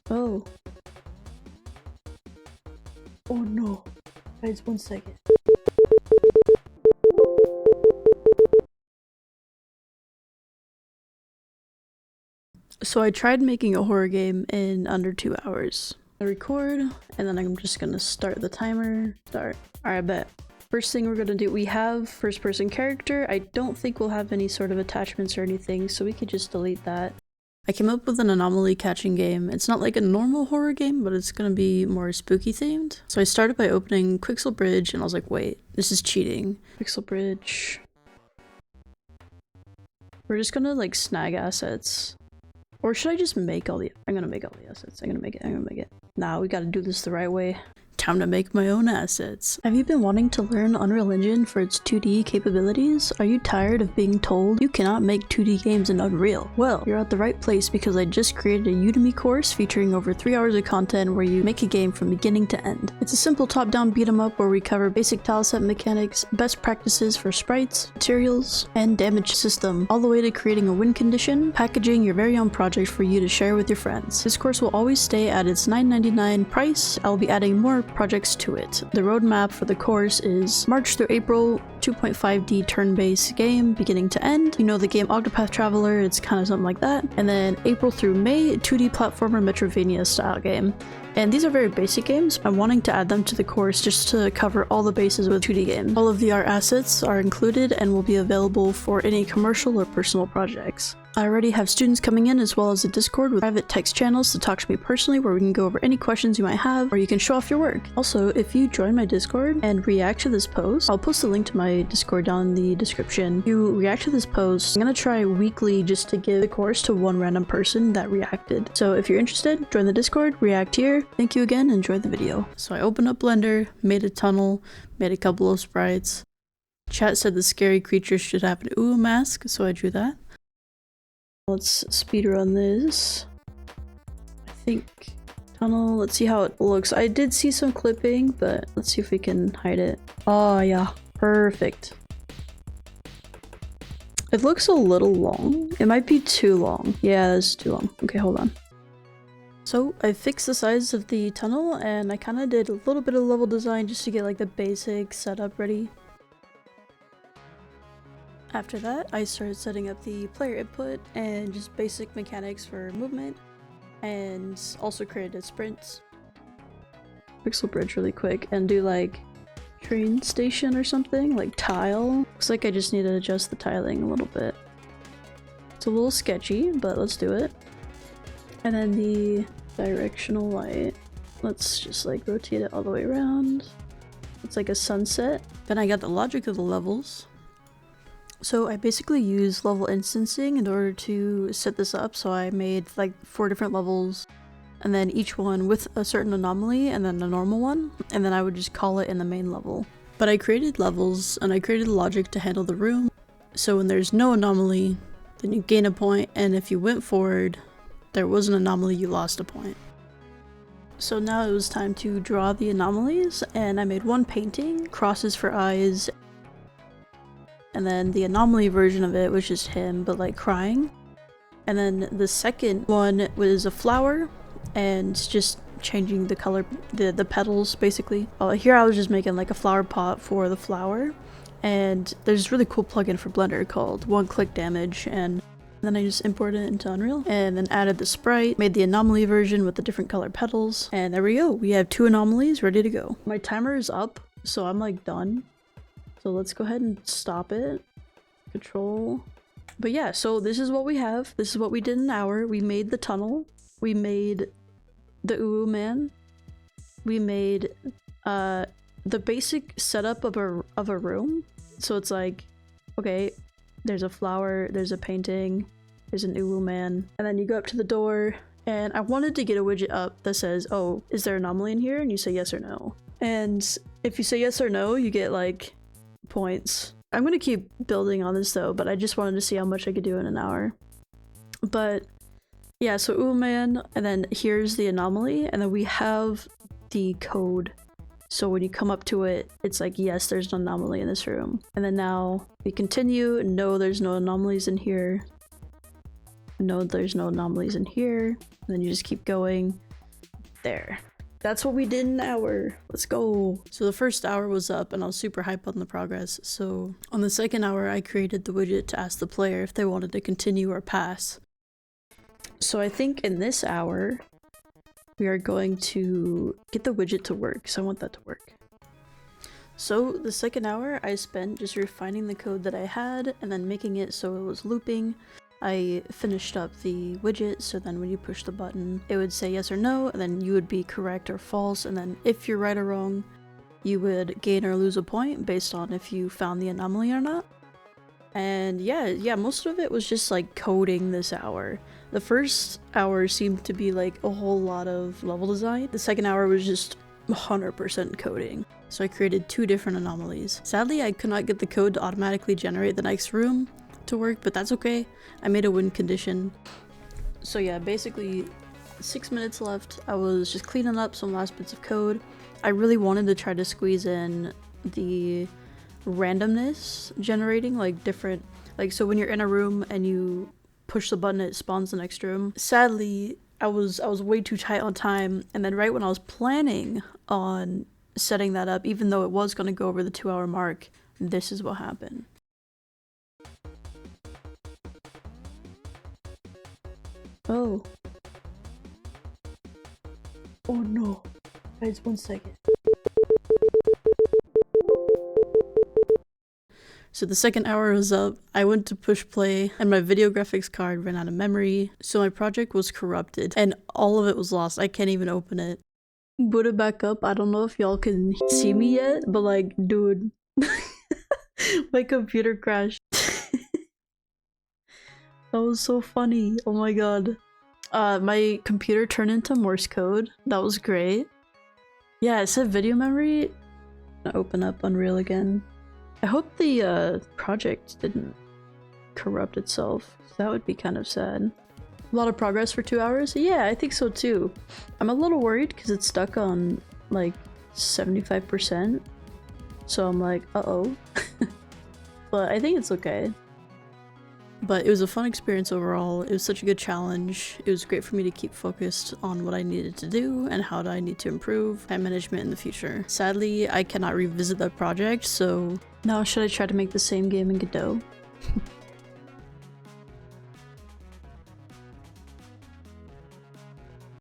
Oh. Oh no. Guys, 1 second. So I tried making a horror game in under 2 hours. I record, and then I'm just gonna start the timer. Start. Alright, bet. First thing we're gonna do, we have first person character. I don't think we'll have any sort of attachments or anything, so we could just delete that. I came up with an anomaly catching game. It's not like a normal horror game, but it's gonna be more spooky themed. So I started by opening Quixel Bridge, and I was like, wait, this is cheating. Quixel Bridge. We're just gonna like snag assets. Or should I just make all the- I'm gonna make all the assets. I'm gonna make it. Nah, we gotta do this the right way. Time to make my own assets. Have you been wanting to learn Unreal Engine for its 2D capabilities? Are you tired of being told you cannot make 2D games in Unreal? Well, you're at the right place because I just created a Udemy course featuring over 3 hours of content where you make a game from beginning to end. It's a simple top-down beat-em-up where we cover basic tileset mechanics, best practices for sprites, materials, and damage system, all the way to creating a win condition, packaging your very own project for you to share with your friends. This course will always stay at its $9.99 price. I'll be adding more projects to it. The roadmap for the course is March through April, 2.5D turn-based game, beginning to end. You know the game Octopath Traveler, it's kind of something like that. And then April through May, 2D platformer Metrovania style game. And these are very basic games. I'm wanting to add them to the course just to cover all the bases with 2D games. All of the art assets are included and will be available for any commercial or personal projects. I already have students coming in as well as a Discord with private text channels to talk to me personally where we can go over any questions you might have or you can show off your work. Also, if you join my Discord and react to this post, I'll post a link to my Discord down in the description. If you react to this post, I'm gonna try weekly just to give the course to one random person that reacted. So if you're interested, join the Discord, react here. Thank you again, enjoy the video. So I opened up Blender, made a tunnel, made a couple of sprites. Chat said the scary creature should have an ooh mask, so I drew that. Let's speedrun this. I think tunnel, let's see how it looks. I did see some clipping, but let's see if we can hide it. Oh yeah, perfect. It looks a little long. It might be too long. Yeah, that's too long. Okay, hold on. So I fixed the size of the tunnel and I kind of did a little bit of level design just to get like the basic setup ready. After that, I started setting up the player input and just basic mechanics for movement, and also created sprints. Pixel bridge really quick and do like train station or something, like tile. Looks like I just need to adjust the tiling a little bit. It's a little sketchy, but let's do it. And then the directional light. Let's just like rotate it all the way around. It's like a sunset. Then I got the logic of the levels. So I basically use level instancing in order to set this up. So I made like 4 different levels and then each one with a certain anomaly and then a normal one. And then I would just call it in the main level. But I created levels and I created logic to handle the room. So when there's no anomaly, then you gain a point, and if you went forward, there was an anomaly, you lost a point. So now it was time to draw the anomalies, and I made one painting, crosses for eyes. And then the anomaly version of it was just him, but like crying. And then the second one was a flower and just changing the color, the petals basically. Here I was just making like a flower pot for the flower. And there's this really cool plugin for Blender called One Click Damage, and then I just imported it into Unreal and then added the sprite, made the anomaly version with the different color petals, and there we go. We have 2 anomalies ready to go. My timer is up, so I'm like done. So let's go ahead and stop it. Control. But yeah, so this is what we have. This is what we did in an hour. We made the tunnel. We made the Uwu man. We made the basic setup of a room. So it's like, okay, there's a flower, there's a painting, there's an Uwu man, and then you go up to the door, and I wanted to get a widget up that says, oh, is there an anomaly in here? And you say yes or no. And if you say yes or no, you get like points. I'm gonna keep building on this though, but I just wanted to see how much I could do in an hour. But yeah, so Uwu man, and then here's the anomaly, and then we have the code. So when you come up to it, it's like, yes, there's an anomaly in this room. And then now we continue. No, there's no anomalies in here. No, there's no anomalies in here. And then you just keep going. There. That's what we did in an hour. Let's go. So the first hour was up and I was super hyped on the progress. So on the second hour, I created the widget to ask the player if they wanted to continue or pass. So I think in this hour, we are going to get the widget to work. So I want that to work. So the second hour I spent just refining the code that I had and then making it so it was looping. I finished up the widget, so then when you push the button, it would say yes or no, and then you would be correct or false, and then if you're right or wrong, you would gain or lose a point based on if you found the anomaly or not. And yeah, most of it was just like coding this hour. The first hour seemed to be like a whole lot of level design. The second hour was just 100% coding. So I created 2 different anomalies. Sadly, I could not get the code to automatically generate the next room to work, but that's okay. I made a win condition. So yeah, basically 6 minutes left. I was just cleaning up some last bits of code. I really wanted to try to squeeze in the randomness generating, like different, like so when you're in a room and you push the button, it spawns the next room. Sadly, I was way too tight on time, and then right when I was planning on setting that up, even though it was going to go over the 2-hour mark, this is what happened. Oh. Oh no. Guys, 1 second. So the second hour was up, I went to push play, and my video graphics card ran out of memory, so my project was corrupted, and all of it was lost. I can't even open it. Boot it back up. I don't know if y'all can see me yet, but like, dude. My computer crashed. That was so funny. Oh my god. My computer turned into Morse code. That was great. Yeah, it said video memory. I'm gonna open up Unreal again. I hope the project didn't corrupt itself. That would be kind of sad. A lot of progress for 2 hours? Yeah, I think so too. I'm a little worried because it's stuck on like 75%. So I'm like, uh-oh. But I think it's okay. But it was a fun experience overall. It was such a good challenge. It was great for me to keep focused on what I needed to do and how I need to improve time management in the future. Sadly, I cannot revisit that project, so now should I try to make the same game in Godot?